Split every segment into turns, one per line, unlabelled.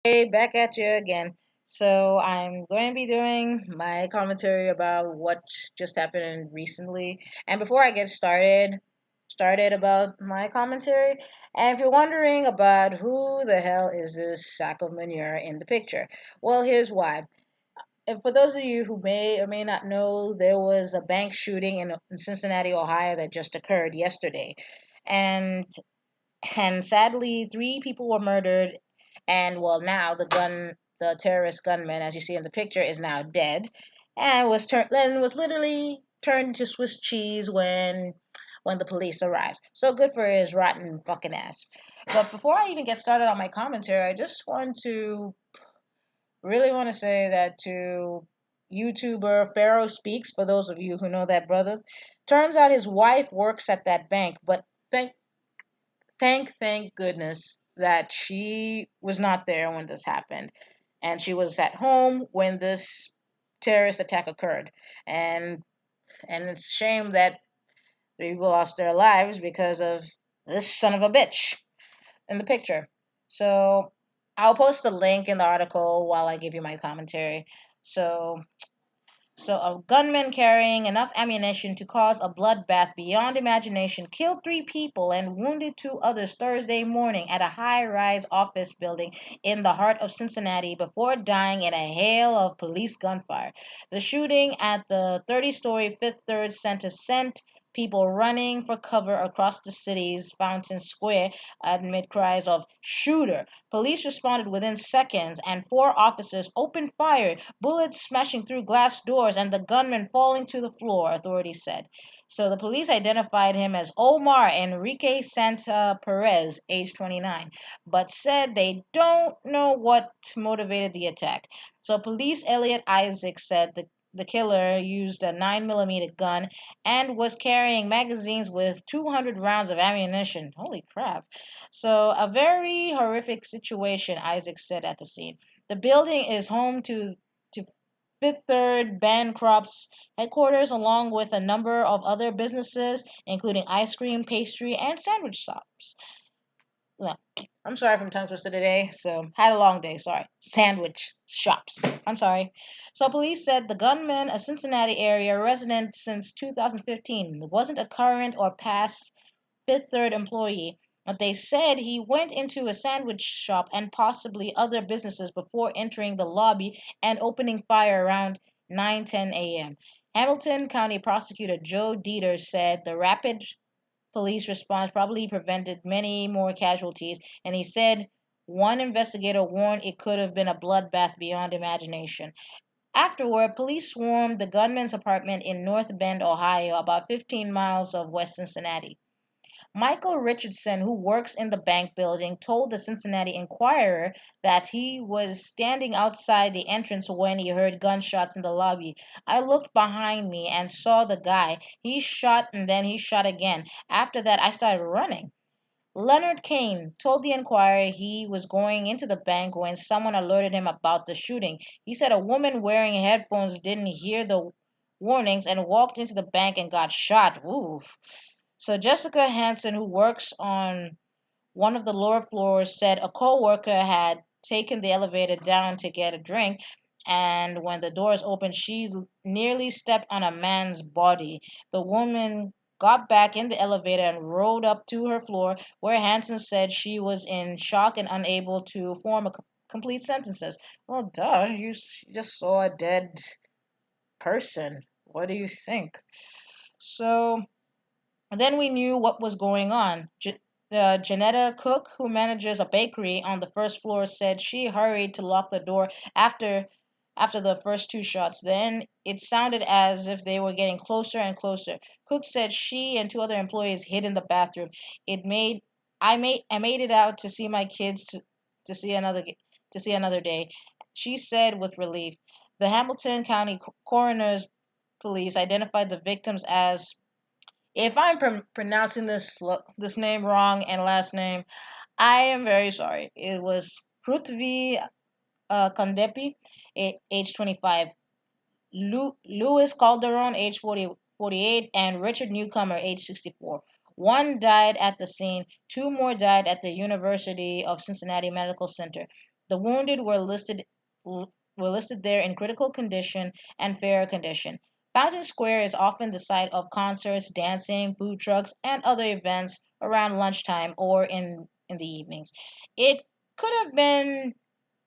Hey, back at you again. So I'm going to be doing my commentary about what just happened recently. And before I get started about my commentary, and if you're wondering about who the hell is this sack of manure in the picture, well, here's why. And for those of you who may or may not know, there was a bank shooting in Cincinnati, Ohio that just occurred yesterday. And and sadly 3 people were murdered, and well, now the terrorist gunman, as you see in the picture, is now dead, and was literally turned to Swiss cheese when the police arrived. So good for his rotten fucking ass. But before I even get started on my commentary, I just want to say that to YouTuber Pharaoh Speaks, for those of you who know that brother, turns out his wife works at that bank, but thank thank goodness that she was not there when this happened, and she was at home when this terrorist attack occurred. And and it's a shame that people lost their lives because of this son of a bitch in the picture. So I'll post the link in the article while I give you my commentary. So a gunman carrying enough ammunition to cause a bloodbath beyond imagination killed 3 people and wounded 2 others Thursday morning at a high rise office building in the heart of Cincinnati before dying in a hail of police gunfire. The shooting at the 30-story Fifth Third Center sent people running for cover across the city's Fountain Square amid cries of "Shooter!" Police responded within seconds, and 4 officers opened fire, bullets smashing through glass doors and the gunman falling to the floor, authorities said. So the police identified him as Omar Enrique Santa Perez, age 29, but said they don't know what motivated the attack. So police Elliot Isaac said the killer used a 9mm gun and was carrying magazines with 200 rounds of ammunition. Holy crap. So, a very horrific situation, Isaac said at the scene. The building is home to Fifth Third Bancroft's headquarters, along with a number of other businesses, including ice cream, pastry, and sandwich shops. No, I'm sorry if I'm tongue twisted today. So, had a long day. Sorry. Sandwich shops. I'm sorry. So, police said the gunman, a Cincinnati area resident since 2015, wasn't a current or past Fifth Third employee, but they said he went into a sandwich shop and possibly other businesses before entering the lobby and opening fire around 9:10 a.m. Hamilton County Prosecutor Joe Dieter said the rapid police response probably prevented many more casualties, and he said one investigator warned it could have been a bloodbath beyond imagination. Afterward, police swarmed the gunman's apartment in North Bend, Ohio, about 15 miles of West Cincinnati. Michael Richardson, who works in the bank building, told the Cincinnati Enquirer that he was standing outside the entrance when he heard gunshots in the lobby. I looked behind me and saw the guy. He shot and then he shot again. After that, I started running. Leonard Kane told the Enquirer he was going into the bank when someone alerted him about the shooting. He said a woman wearing headphones didn't hear the warnings and walked into the bank and got shot. Ooh. So Jessica Hansen, who works on one of the lower floors, said a co-worker had taken the elevator down to get a drink, and when the doors opened, she nearly stepped on a man's body. The woman got back in the elevator and rode up to her floor, where Hansen said she was in shock and unable to form complete sentences. Well, duh, just saw a dead person. What do you think? So then we knew what was going on. Janetta Cook, who manages a bakery on the first floor, said she hurried to lock the door after the first 2 shots. Then it sounded as if they were getting closer and closer. Cook said she and 2 other employees hid in the bathroom. It made I made it out to see my kids to see another day. She said with relief. The Hamilton County Coroner's Police identified the victims as, if I'm pronouncing this name wrong and last name, I am very sorry. It was Prithvi Kandepi, age 25, Louis Calderon, age 48, and Richard Newcomer, age 64. One died at the scene. 2 more died at the University of Cincinnati Medical Center. The wounded were listed there in critical condition and fair condition. Fountain Square is often the site of concerts, dancing, food trucks, and other events around lunchtime or in the evenings. It could have been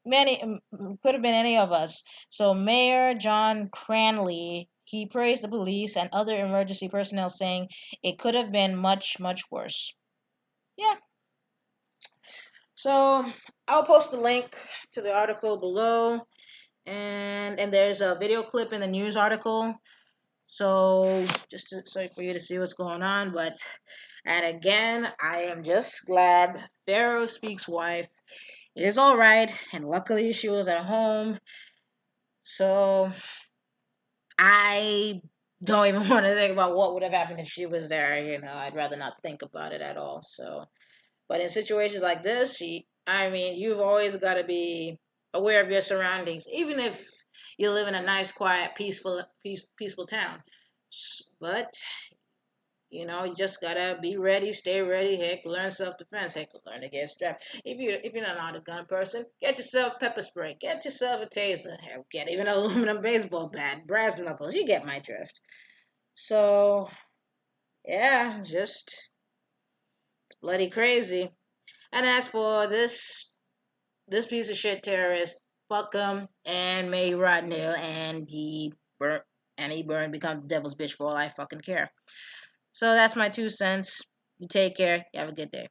any of us. So Mayor John Cranley, he praised the police and other emergency personnel, saying it could have been much, much worse. Yeah. So I'll post the link to the article below, and there's a video clip in the news article. So so for you to see what's going on. And again, I am just glad Pharaoh Speaks wife is all right, and luckily she was at home. So I don't even want to think about what would have happened if she was there. I'd rather not think about it at all. So, but in situations like this, you've always got to be aware of your surroundings, even if you live in a nice, quiet, peaceful town. But you just gotta be ready, stay ready. Heck, learn self-defense. Heck, learn to get strapped. If you're not a gun person, get yourself pepper spray. Get yourself a taser. Hell, get even an aluminum baseball bat, brass knuckles. You get my drift. So yeah, just it's bloody crazy. And as for this piece of shit terrorist, fuck him, and may he rot in hell, and he become the devil's bitch for all I fucking care. So that's my 2 cents. You take care. You have a good day.